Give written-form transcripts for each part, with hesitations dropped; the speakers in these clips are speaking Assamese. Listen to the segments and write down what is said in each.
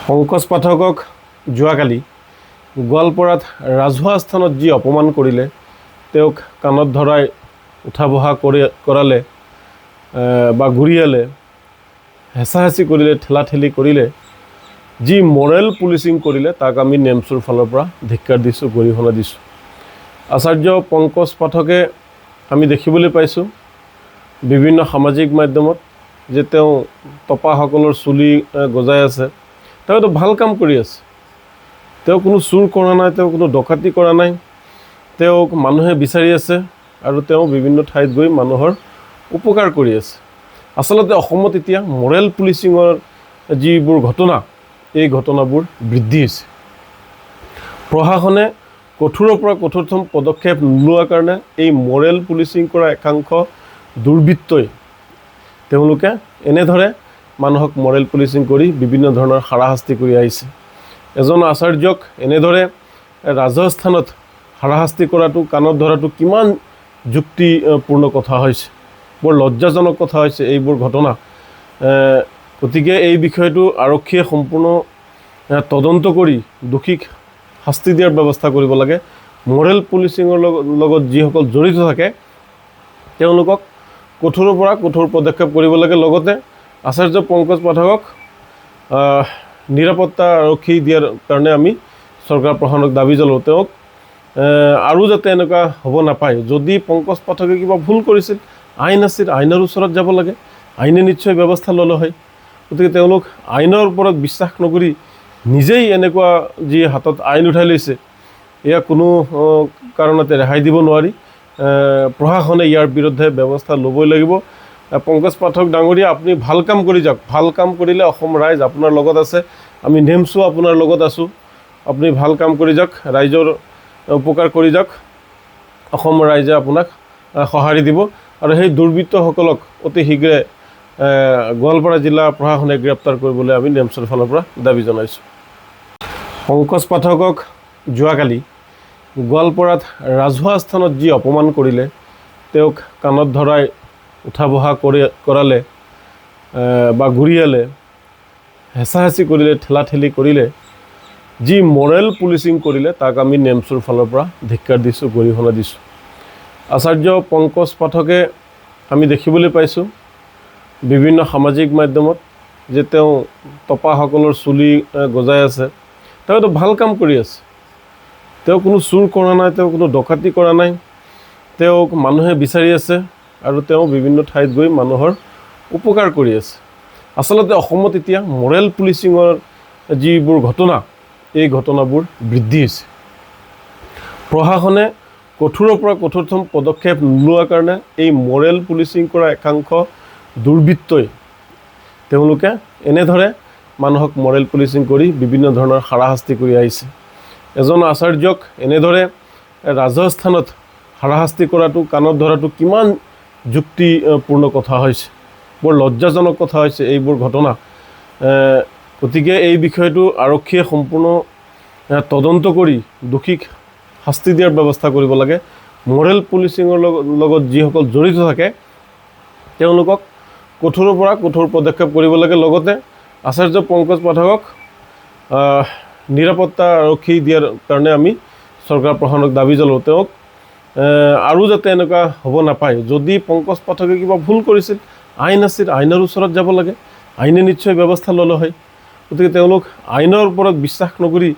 পংকজ পাঠকক যোৱাকালি গোৱালপাৰাত ৰাজহুৱা স্থানত যি অপমান কৰিলে, তেওঁক কাণত ধৰাই উঠা বহা কৰালে বা গুৰিয়ালে, হেঁচাহেঁচি কৰিলে, ঠেলাঠেলি কৰিলে, যি মৰেল পুলিচিং কৰিলে, তাক আমি নেমচুৰ ফালৰ পৰা ধিক্কাৰ দিছোঁ, গৰিহণা দিছোঁ। আচাৰ্য পংকজ পাঠকে আমি দেখিবলৈ পাইছোঁ বিভিন্ন সামাজিক মাধ্যমত যে তেওঁ টপাসকলৰ চুলি গজাই আছে। তেওঁ এটা ভাল কাম কৰি আছে। তেওঁ কোনো চুৰ কৰা নাই, তেওঁ কোনো ডকাতি কৰা নাই, তেওঁক মানুহে বিচাৰি আছে আৰু তেওঁ বিভিন্ন ঠাইত গৈ মানুহৰ উপকাৰ কৰি আছে। আচলতে অসমত এতিয়া মৰেল পুলিচিঙৰ যিবোৰ ঘটনা, এই ঘটনাবোৰ বৃদ্ধি হৈছে। প্ৰশাসনে কঠোৰৰ পৰা কঠোৰতম পদক্ষেপ নোলোৱাৰ কাৰণে এই মৰেল পুলিচিং কৰা একাংশ দুৰ্বৃত্তই তেওঁলোকে এনেদৰে মানুহক মৰেল পুলিচিং কৰি বিভিন্ন ধৰণৰ হাৰাশাস্তি কৰি আহিছে। এজন আচাৰ্যক এনেদৰে ৰাজহুৱা স্থানত হাৰাশাস্তি কৰাটো, কাণত ধৰাটো কিমান যুক্তিপূৰ্ণ কথা হৈছে, বৰ লজ্জাজনক কথা হৈছে এইবোৰ ঘটনা। গতিকে এই বিষয়টো আৰক্ষীয়ে সম্পূৰ্ণ তদন্ত কৰি দোষীক শাস্তি দিয়াৰ ব্যৱস্থা কৰিব লাগে। মৰেল পুলিচিঙৰ লগত যিসকল জড়িত থাকে তেওঁলোকক কঠোৰৰ পৰা কঠোৰ পদক্ষেপ কৰিব লাগে। লগতে আচাৰ্য পংকজ পাঠকক নিৰাপত্তা আৰক্ষী দিয়াৰ কাৰণে আমি চৰকাৰ প্ৰশাসনক দাবী জনাওঁ। তেওঁক আৰু যাতে এনেকুৱা হ'ব নাপায়। যদি পংকজ পাঠকে কিবা ভুল কৰিছিল, আইন আছিল, আইনৰ ওচৰত যাব লাগে, আইনে নিশ্চয় ব্যৱস্থা ল'লে হয়। গতিকে তেওঁলোক আইনৰ ওপৰত বিশ্বাস নকৰি নিজেই এনেকুৱা যি হাতত আইন উঠাই লৈছে, এয়া কোনো কাৰণতে ৰেহাই দিব নোৱাৰি। প্ৰশাসনে ইয়াৰ বিৰুদ্ধে ব্যৱস্থা ল'বই লাগিব। পংকজ পাঠক ডাঙৰীয়া, আপুনি ভাল কাম কৰি যাওক। ভাল কাম কৰিলে অসম ৰাইজ আপোনাৰ লগত আছে, আমি নেমচো আপোনাৰ লগত আছোঁ। আপুনি ভাল কাম কৰি যাওক, ৰাইজৰ উপকাৰ কৰি যাওক, অসম ৰাইজে আপোনাক সঁহাৰি দিব। আৰু সেই দুৰ্বৃত্তসকলক অতি শীঘ্ৰে গোৱালপাৰা জিলা প্ৰশাসনে গ্ৰেপ্তাৰ কৰিবলৈ আমি নেমচৰ ফালৰ পৰা দাবী জনাইছোঁ। পংকজ পাঠকক যোৱাকালি গোৱালপাৰাত ৰাজহুৱা স্থানত যি অপমান কৰিলে, তেওঁক কাণত ধৰাই উঠা বহা কৰালে বা গুৰিয়ালে, হেঁচাহেঁচি কৰিলে, ঠেলাঠেলি কৰিলে, যি মৰেল পুলিচিং কৰিলে, তাক আমি নেমচুৰ ফালৰ পৰা ধিক্কাৰ দিছোঁ, গৰিহণা দিছোঁ। আচাৰ্য পংকজ পাঠকে আমি দেখিবলৈ পাইছোঁ বিভিন্ন সামাজিক মাধ্যমত যে তেওঁ টপাসকলৰ চুলি গজাই আছে। তেওঁ এটা ভাল কাম কৰি আছে। তেওঁ কোনো চুৰ কৰা নাই, তেওঁ কোনো ডকাতি কৰা নাই, তেওঁক মানুহে বিচাৰি আছে আৰু তেওঁ বিভিন্ন ঠাইত গৈ মানুহৰ উপকাৰ কৰি আছে। আচলতে অসমত এতিয়া মৰেল পুলিচিঙৰ যিবোৰ ঘটনা, এই ঘটনাবোৰ বৃদ্ধি হৈছে। প্ৰশাসনে কঠোৰৰ পৰা কঠোৰতম পদক্ষেপ নোলোৱাৰ কাৰণে এই মৰেল পুলিচিং কৰা একাংশ দুৰ্বৃত্তই তেওঁলোকে এনেদৰে মানুহক মৰেল পুলিচিং কৰি বিভিন্ন ধৰণৰ হাৰাশাস্তি কৰি আহিছে। এজন আচাৰ্যক এনেদৰে ৰাজহুৱা স্থানত হাৰাশাস্তি কৰাটো, কাণত ধৰাটো কিমান যুক্তিপূৰ্ণ কথা হৈছে, বৰ লজ্জাজনক কথা হৈছে এইবোৰ ঘটনা। গতিকে এই বিষয়টো আৰক্ষীয়ে সম্পূৰ্ণ তদন্ত কৰি দোষীক শাস্তি দিয়াৰ ব্যৱস্থা কৰিব লাগে। মৰেল পুলিচিঙৰ লগত যিসকল জড়িত থাকে তেওঁলোকক কঠোৰৰ পৰা কঠোৰ পদক্ষেপ কৰিব লাগে। লগতে আচাৰ্য পংকজ পাঠকক নিৰাপত্তা আৰক্ষী দিয়াৰ কাৰণে আমি চৰকাৰ প্ৰশাসনক দাবী জনাওঁ। তেওঁক আৰু যাতে এনেকুৱা হ'ব নাপায়। যদি পংকজ পাঠকে কিবা ভুল কৰিছিল, আইন আছিল, আইনৰ ওচৰত যাব লাগে, আইনে নিশ্চয় ব্যৱস্থা ল'লে হয়। গতিকে তেওঁলোক আইনৰ ওপৰত বিশ্বাস নকৰি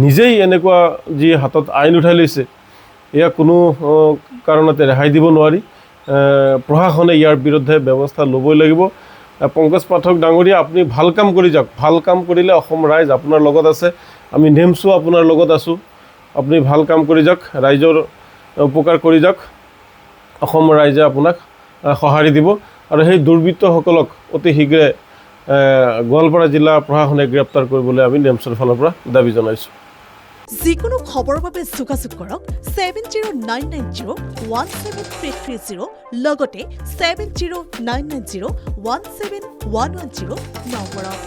নিজেই এনেকুৱা যি হাতত আইন উঠাই লৈছে, এয়া কোনো কাৰণতে ৰেহাই দিব নোৱাৰি। প্ৰশাসনে ইয়াৰ বিৰুদ্ধে ব্যৱস্থা ল'বই লাগিব। পংকজ পাঠক ডাঙৰীয়া, আপুনি ভাল কাম কৰি যাওক। ভাল কাম কৰিলে অসম ৰাইজ আপোনাৰ লগত আছে, আমি নেমচো আপোনাৰ লগত আছোঁ। আপুনি ভাল কাম কৰি যাওক, ৰাইজৰ উপকাৰ কৰি যাওক, অসম ৰাইজে আপোনাক সঁহাৰি দিব। আৰু সেই দুৰ্বৃত্তসকলক অতি শীঘ্ৰে গোৱালপাৰা জিলা প্ৰশাসনে গ্ৰেপ্তাৰ কৰিবলৈ আমি নেমচৰ ফালৰ পৰা দাবী জনাইছোঁ। যিকোনো খবৰৰ বাবে যোগাযোগ কৰক 7099017330 লগতে 7099017110 নম্বৰত।